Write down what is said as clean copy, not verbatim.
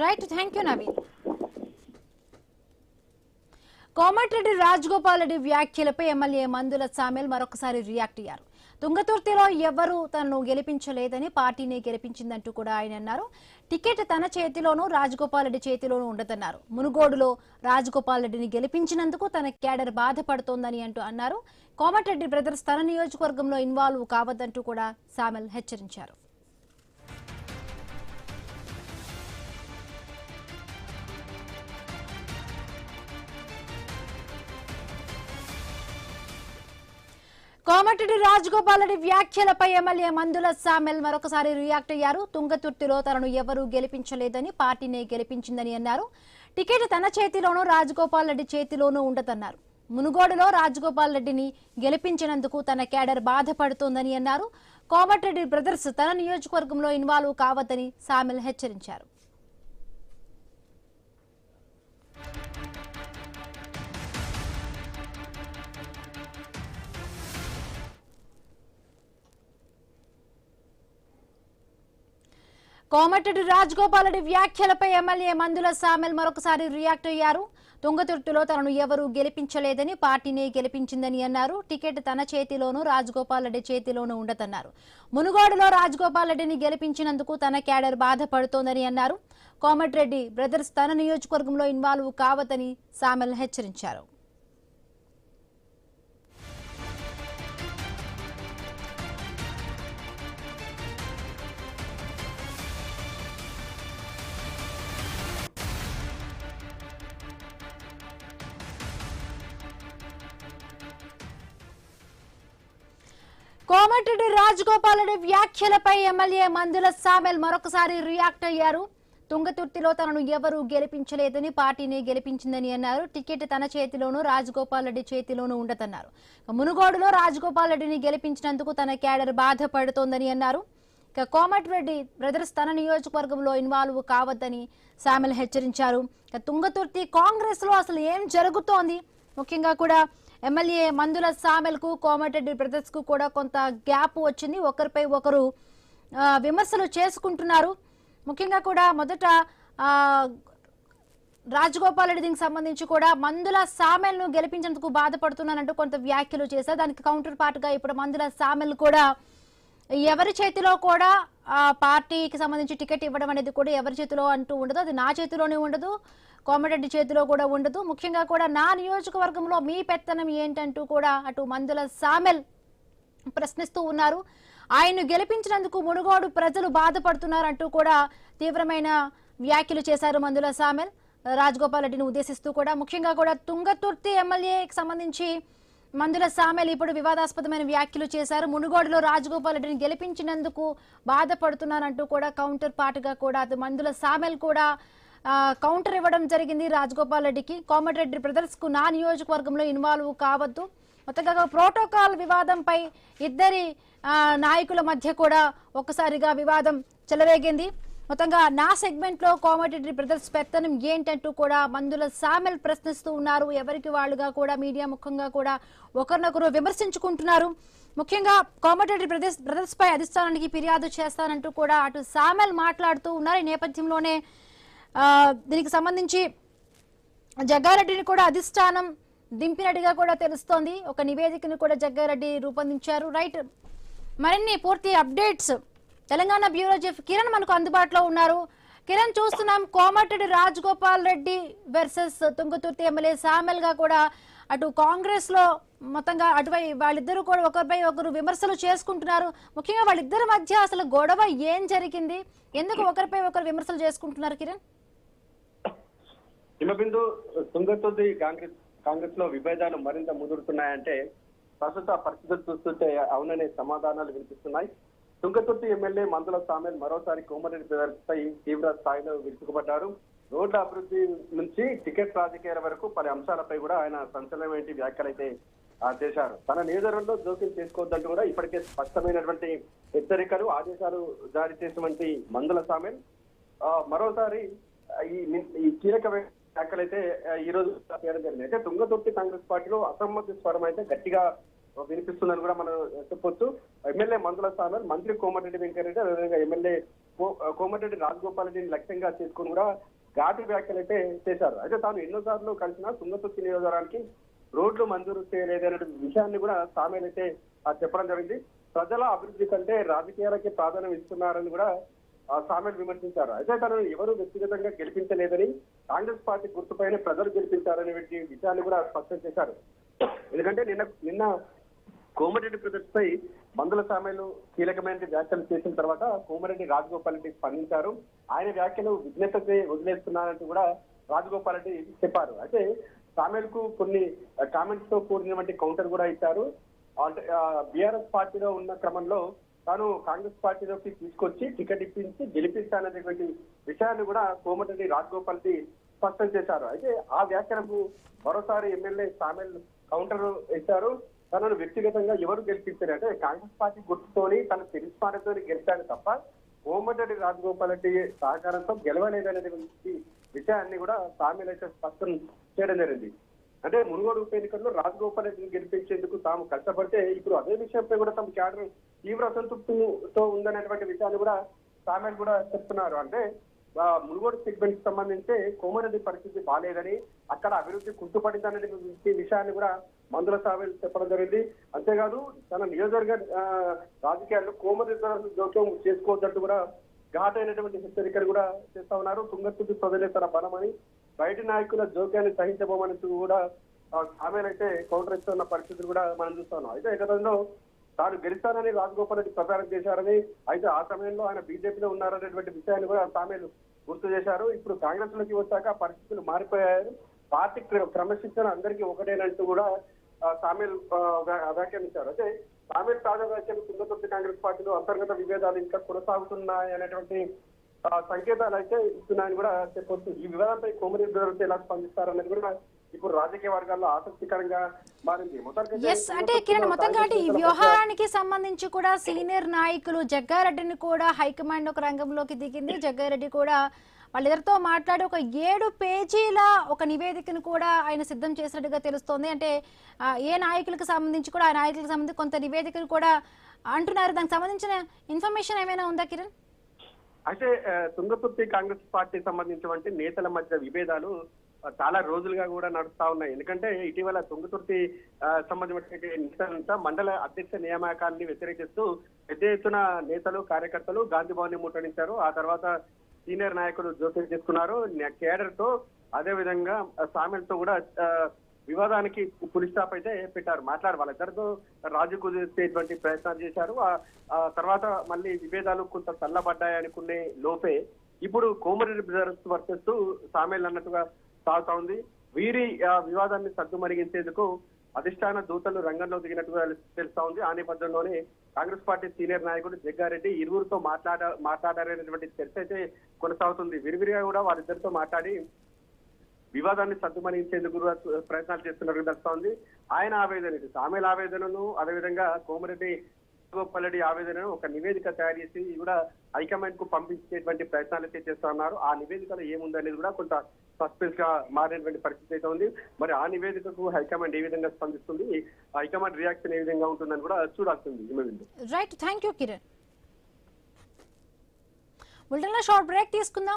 Right, thank you Naveen. Komatireddy Rajagopal Reddy వ్యాఖ్యలపై MLA మందుల సామెల్ మరొకసారి రియాక్ట్ అయ్యారు. తుంగతుర్తిలో ఎవరూ తనను గెలిపించలేదని పార్టీని గెలిపించిందంటూ కూడా ఆయన అన్నారు. టికెట్ తన చేతిలోనూ రాజగోపాల్ రెడ్డి చేతిలోనూ ఉండదన్నారు. మునుగోడులో రాజగోపాల్ రెడ్డిని గెలిపించినందుకు తన క్యాడర్ బాధపడుతోందని అంటూ అన్నారు. కోమటిరెడ్డి బ్రదర్స్ తన నియోజకవర్గంలో ఇన్వాల్వ్ కావద్దంటూ కూడా సామెల్ హెచ్చరించారు. కోమటిరెడ్డి రాజగోపాల్ రెడ్డి వ్యాఖ్యలపై ఎమ్మెల్యే మందుల సామెల్ మరొకసారి రియాక్ట్ అయ్యారు. తుంగతుర్తిలో తనను ఎవరూ గెలిపించలేదని పార్టీనే గెలిపించిందని అన్నారు. టికెట్ తన చేతిలోనూ రాజగోపాల్ రెడ్డి చేతిలోనూ ఉండదన్నారు. మునుగోడులో రాజగోపాల్ రెడ్డిని గెలిపించినందుకు తన క్యాడర్ బాధపడుతోందని అన్నారు. కోమటిరెడ్డి బ్రదర్స్ తన నియోజకవర్గంలో ఇన్వాల్వ్ కావద్దని సామెల్ హెచ్చరించారు. కోమటిరెడ్డి రాజగోపాల్ రెడ్డి వ్యాఖ్యలపై ఎమ్మెల్యే మందుల సామెల్ మరొకసారి రియాక్ట్ అయ్యారు. తుంగతుర్తిలో తనను ఎవరూ గెలిపించలేదని పార్టీనే గెలిపించిందని అన్నారు. టికెట్ తన చేతిలోనూ రాజగోపాల్ రెడ్డి చేతిలోనూ ఉండదన్నారు. మునుగోడులో రాజగోపాల్ రెడ్డిని గెలిపించినందుకు తన క్యాడర్ బాధపడుతోందని అన్నారు. కోమటిరెడ్డి బ్రదర్స్ తన నియోజకవర్గంలో ఇన్వాల్వ్ కావద్దని సామెల్ హెచ్చరించారు. కోమటిరెడ్డి రాజగోపాల్ రెడ్డి వ్యాఖ్యలపై ఎమ్మెల్యే మందుల సామెల్ మరొకసారి రియాక్ట్ అయ్యారు. తుంగతుర్తిలో తనను ఎవరూ గెలిపించలేదని పార్టీని గెలిపించిందని అన్నారు. టికెట్ తన చేతిలోనూ రాజగోపాల్ రెడ్డి చేతిలోనూ ఉండదన్నారు. మునుగోడులో రాజగోపాల్ రెడ్డిని గెలిపించినందుకు తన క్యాడర్ బాధపడుతోందని అన్నారు. ఇక కోమటిరెడ్డి బ్రదర్స్ తన నియోజకవర్గంలో ఇన్వాల్వ్ కావద్దని సామెల్ హెచ్చరించారు. తుంగతుర్తి కాంగ్రెస్ లో అసలు ఏం జరుగుతోంది, ముఖ్యంగా కూడా ఎమ్మెల్యే మందుల సామెల్ కు కోమటిరెడ్డి బ్రదర్స్ కు కూడా కొంత గ్యాప్ వచ్చింది. ఒకరిపై ఒకరు విమర్శలు చేసుకుంటున్నారు. ముఖ్యంగా కూడా మొదట రాజగోపాల్ రెడ్డికి సంబంధించి కూడా మందుల సామెల్ ను గెలిపించేందుకు బాధపడుతున్నానంటూ కొంత వ్యాఖ్యలు చేశారు. దానికి కౌంటర్ పార్ట్ గా ఇప్పుడు మందుల సామెల్ కూడా ఎవరి చేతిలో కూడా పార్టీకి సంబంధించి టికెట్ ఇవ్వడం అనేది కూడా ఎవరి చేతిలో అంటూ ఉండదు, అది నా చేతిలోనే ఉండదు, కోమటిరెడ్డి చేతిలో కూడా ఉండదు. ముఖ్యంగా కూడా నా నియోజకవర్గంలో మీ పెత్తనం ఏంటంటూ కూడా అటు మందుల సామెల్ ప్రశ్నిస్తూ ఉన్నారు. ఆయన్ను గెలిపించినందుకు మునుగోడు ప్రజలు బాధపడుతున్నారంటూ కూడా తీవ్రమైన వ్యాఖ్యలు చేశారు మందుల సామెల్ రాజగోపాల్ రెడ్డిని ఉద్దేశిస్తూ కూడా. ముఖ్యంగా కూడా తుంగతుర్తి ఎమ్మెల్యేకి సంబంధించి మందుల సామెల్ ఇప్పుడు వివాదాస్పదమైన వ్యాఖ్యలు చేశారు. మునుగోడులో రాజగోపాల్ రెడ్డిని గెలిపించినందుకు బాధపడుతున్నారంటూ కూడా కౌంటర్ పార్ట్ గా కూడా అది మందుల సామెల్ కూడా కౌంటర్ ఇవ్వడం జరిగింది రాజగోపాల్ రెడ్డికి. కోమటిరెడ్డి బ్రదర్స్ కు నా నియోజకవర్గంలో ఇన్వాల్వ్ కావద్దు, మొత్తంగా ప్రోటోకాల్ వివాదంపై ఇద్దరి నాయకుల మధ్య కూడా ఒక్కసారిగా వివాదం చెలరేగింది. మొత్తంగా నా సెగ్మెంట్ లో కోమటిరెడ్డి బ్రదర్స్ పెత్తనం ఏంటంటూ కూడా మందుల సామెల్ ప్రశ్నిస్తూ ఉన్నారు. ఎవరికి వాళ్ళుగా కూడా మీడియా ముఖంగా కూడా ఒకరినొకరు విమర్శించుకుంటున్నారు. ముఖ్యంగా కోమటిరెడ్డి బ్రదర్స్ పై అధిష్టానానికి ఫిర్యాదు చేస్తానంటూ కూడా అటు సామెల్ మాట్లాడుతూ ఉన్నారు. ఈ నేపథ్యంలోనే దీనికి సంబంధించి జగ్గారెడ్డిని కూడా అధిష్టానం దింపినట్టుగా కూడా తెలుస్తోంది. ఒక నివేదికను కూడా జగ్గారెడ్డి రూపొందించారు. రైట్, మరిన్ని పూర్తి updates Telangana bureau chief Kiran మనకు అందుబాటులో ఉన్నారు. కిరణ్, చూస్తున్నాం కోమటిరెడ్డి రాజగోపాల్ రెడ్డి వర్సెస్ తుంగతుర్తి ఎమ్మెల్యే సామెల్ గా కూడా అటు కాంగ్రెస్ లో మొత్తంగా అటువై వాళ్ళిద్దరూ కూడా ఒకరిపై ఒకరు విమర్శలు చేసుకుంటున్నారు. ముఖ్యంగా వాళ్ళిద్దరి మధ్య అసలు గొడవ ఏం జరిగింది, ఎందుకు ఒకరిపై ఒకరు విమర్శలు చేసుకుంటున్నారు కిరణ్? హిమబిందు, తుంగతుర్తి కాంగ్రెస్ లో విభేదాలు మరింత ముదురుతున్నాయంటే ప్రస్తుత పరిస్థితులు చూస్తుంటే అవుననే సమాధానాలు వినిపిస్తున్నాయి. తుంగతుర్తి ఎమ్మెల్యే మందుల సామెల్ మరోసారి కోమటిరెడ్డి బ్రదర్స్ పై తీవ్ర స్థాయిలో విరుచుకుపడ్డారు. రోడ్ల అభివృద్ధి నుంచి టికెట్ రాజకీయాల వరకు పలు అంశాలపై కూడా ఆయన సంచలనమైన వ్యాఖ్యలైతే చేశారు. తన నియోజకవర్గంలో జోక్యం చేసుకోవద్దంటూ కూడా ఇప్పటికే స్పష్టమైనటువంటి హెచ్చరికలు ఆదేశాలు జారీ చేసినటువంటి మందుల సామెల్ మరోసారి ఈ కీలక వ్యాఖ్యలైతే ఈ రోజు చేయడం జరిగింది. అయితే తుంగతుర్తి కాంగ్రెస్ పార్టీలో అసమ్మతి స్వరం అయితే గట్టిగా వినిపిస్తుందని కూడా మనం చెప్పొచ్చు. ఎమ్మెల్యే మందుల సామెల్, మంత్రి కోమటిరెడ్డి వెంకటరెడ్డి, అదేవిధంగా ఎమ్మెల్యే కోమటిరెడ్డి రాజగోపాల్ రెడ్డిని లక్ష్యంగా చేసుకుని కూడా ఘాటు వ్యాఖ్యలు అయితే చేశారు. అయితే తాను ఎన్నోసార్లు కలిసిన తుంగతుర్తి నియోజకవర్గానికి రోడ్లు మంజూరు చేయలేదనే విషయాన్ని కూడా సామెల్ అయితే చెప్పడం జరిగింది. ప్రజల అభివృద్ధి కంటే రాజకీయాలకి ప్రాధాన్యం ఇస్తున్నారని కూడా సామెల్ విమర్శించారు. అయితే తనను ఎవరు వ్యక్తిగతంగా గెలిపించలేదని, కాంగ్రెస్ పార్టీ గుర్తుపైన ప్రజలు గెలిపించారనే విషయాన్ని కూడా స్పష్టం చేశారు. ఎందుకంటే నిన్న కోమటిరెడ్డి బ్రదర్స్ పై మందుల సామెలు కీలకమైన వ్యాఖ్యలు చేసిన తర్వాత కోమటిరెడ్డి రాజగోపాల్ రెడ్డి స్పందించారు. ఆయన వ్యాఖ్యలు విజ్ఞతకి వదిలేస్తున్నారంటూ కూడా రాజగోపాల్ రెడ్డి చెప్పారు. అయితే సామెల్ కు కొన్ని కామెంట్స్ తో కూడినటువంటి కౌంటర్ కూడా ఇచ్చారు. అంటే బీఆర్ఎస్ పార్టీలో ఉన్న క్రమంలో తాను కాంగ్రెస్ పార్టీలోకి తీసుకొచ్చి టికెట్ ఇప్పించి గెలిపిస్తాననేటువంటి విషయాన్ని కూడా కోమటిరెడ్డి రాజగోపాల్ రెడ్డి స్పష్టం చేశారు. అయితే ఆ వ్యాఖ్యలకు మరోసారి ఎమ్మెల్యే సామెల్ కౌంటర్ ఇచ్చారు. తనను వ్యక్తిగతంగా ఎవరు గెలిపించారు అంటే కాంగ్రెస్ పార్టీ గుర్తుతోని తన తిరస్మారంతో గెలిచాడు తప్ప కోమటిరెడ్డి రాజగోపాల్ రెడ్డి సహకారంతో గెలవలేదనేటువంటి విషయాన్ని కూడా సామెల్ అయితే స్పష్టం చేయడం జరిగింది. అంటే మునుగోడు ఉప ఎన్నికల్లో రాజగోపాల్ రెడ్డిని గెలిపించేందుకు తాము కష్టపడితే ఇప్పుడు అదే విషయంపై కూడా తమ క్యాడర్ తీవ్ర అసంతృప్తితో ఉందనేటువంటి విషయాన్ని కూడా సామెల్ కూడా చెప్తున్నారు. అంటే మునుగోడు సెగ్మెంట్ సంబంధించి కోమరెడ్డి పరిస్థితి బాలేదని, అక్కడ అభివృద్ధి కుంటుపడిందనే విషయాన్ని కూడా మందుల సామెల్ చెప్పడం జరిగింది. అంతేకాదు తన నియోజకవర్గ రాజకీయాల్లో కోమరెడ్డి జోక్యం చేసుకోవద్దంటూ కూడా ఘాటైనటువంటి హెచ్చరికలు కూడా చేస్తా ఉన్నారు. తుంగతుర్తి ప్రజలే తన బలమని, బయటి నాయకుల జోక్యాన్ని సహించబోమని కూడా సామెల్ అయితే కౌంటర్ ఇస్తున్న పరిస్థితులు కూడా మనం చూస్తున్నాం. అయితే గతంలో తాను గెలుస్తానని రాజగోపాల్ రెడ్డి ప్రచారం చేశారని, అయితే ఆ సమయంలో ఆయన బీజేపీలో ఉన్నారనేటువంటి విషయాన్ని కూడా సామెల్ గుర్తు చేశారు. ఇప్పుడు కాంగ్రెస్ లోకి వచ్చాక పరిస్థితులు మారిపోయారు, పార్టీ క్రమశిక్షణ అందరికీ ఒకటేనంటూ కూడా సామెల్ వ్యాఖ్యానించారు. అయితే సామెల్ తాజా వ్యాఖ్యలు తుంగతుర్తి కాంగ్రెస్ పార్టీలో అంతర్గత విభేదాలు ఇంకా కొనసాగుతున్నాయి అనేటువంటి సంకేతాలు అయితే ఇస్తున్నాయని కూడా చెప్పొచ్చు. ఈ వివాదంపై కోమరెడ్డి బ్రదర్స్ ఎలా స్పందిస్తారనేది కూడా ఇప్పుడు రాజకీయ వర్గాల్లో ఆసక్తికరంగా మారింది. అంటే కిరణ్, మొత్తంగా ఈ వ్యవహారానికి సంబంధించి కూడా సీనియర్ నాయకులు జగ్గారెడ్డిని కూడా హైకమాండ్ ఒక రంగంలోకి దిగింది. జగ్గారెడ్డి కూడా వాళ్ళిద్దరితో మాట్లాడి ఒక 7 పేజీల ఒక నివేదికను కూడా ఆయన సిద్ధం చేసినట్టుగా తెలుస్తోంది. అంటే ఏ నాయకులకు సంబంధించి కూడా ఆ నాయకులకు సంబంధించి కొంత నివేదికను కూడా అంటున్నారు. దానికి సంబంధించిన ఇన్ఫర్మేషన్ ఏమైనా ఉందా కిరణ్? అయితే తుంగతుర్తి కాంగ్రెస్ పార్టీ సంబంధించినటువంటి నేతల మధ్య విభేదాలు చాలా రోజులుగా కూడా నడుస్తా ఉన్నాయి. ఎందుకంటే ఇటీవల తుంగతుర్తి సంబంధించిన నేతలంతా మండల అధ్యక్ష నియామకాన్ని వ్యతిరేకిస్తూ పెద్ద ఎత్తున నేతలు కార్యకర్తలు గాంధీ భవన్ ని ముట్టడించారు. ఆ తర్వాత సీనియర్ నాయకులు జోక్యం చేసుకున్నారు. కేడర్ తో అదే విధంగా సామెల్ తో కూడా వివాదానికి పులి స్టాప్ అయితే పెట్టారు. వాళ్ళిద్దరితో రాజు కుదిర్చేటువంటి ప్రయత్నాలు చేశారు. ఆ తర్వాత మళ్ళీ విభేదాలు కొంత చల్లబడ్డాయి అనుకునే లోపే ఇప్పుడు కోమరెడ్డి బ్రదర్స్ వర్సెస్ సామెల్ అన్నట్టుగా సాగుతా ఉంది. వీరి వివాదాన్ని సద్దుమరిగించేందుకు అధిష్టాన దూతలు రంగంలో దిగినట్టుగా తెలుస్తా ఉంది. ఆ నేపథ్యంలోనే కాంగ్రెస్ పార్టీ సీనియర్ నాయకుడు జగ్గారెడ్డి ఇరువురితో మాట్లాడారనేటువంటి చర్చ అయితే కొనసాగుతుంది. విరివిరిగా కూడా వారిద్దరితో మాట్లాడి వివాదాన్ని సద్దుమణించేందుకు ప్రయత్నాలు చేస్తున్నట్టు తెలుస్తా ఉంది. ఆయన ఆవేదన, సామెల ఆవేదనను, అదేవిధంగా కోమరెడ్డి గోపాల్ రెడ్డి ఆవేదనను ఒక నివేదిక తయారు చేసి కూడా హైకమాండ్ కు పంపించేటువంటి ప్రయత్నాలు అయితే చేస్తా ఉన్నారు. ఆ నివేదికలో ఏముందనేది కూడా కొంత సస్పెన్స్ గా మారినటువంటి పరిస్థితి అయితే ఉంది. మరి ఆ నివేదికకు హైకమాండ్ ఏ విధంగా స్పందిస్తుంది, హైకమాండ్ రియాక్షన్ ఏ విధంగా ఉంటుందని కూడా చూడాల్సింది. Right, thank you Kiran. Short break తీసుకుందాం.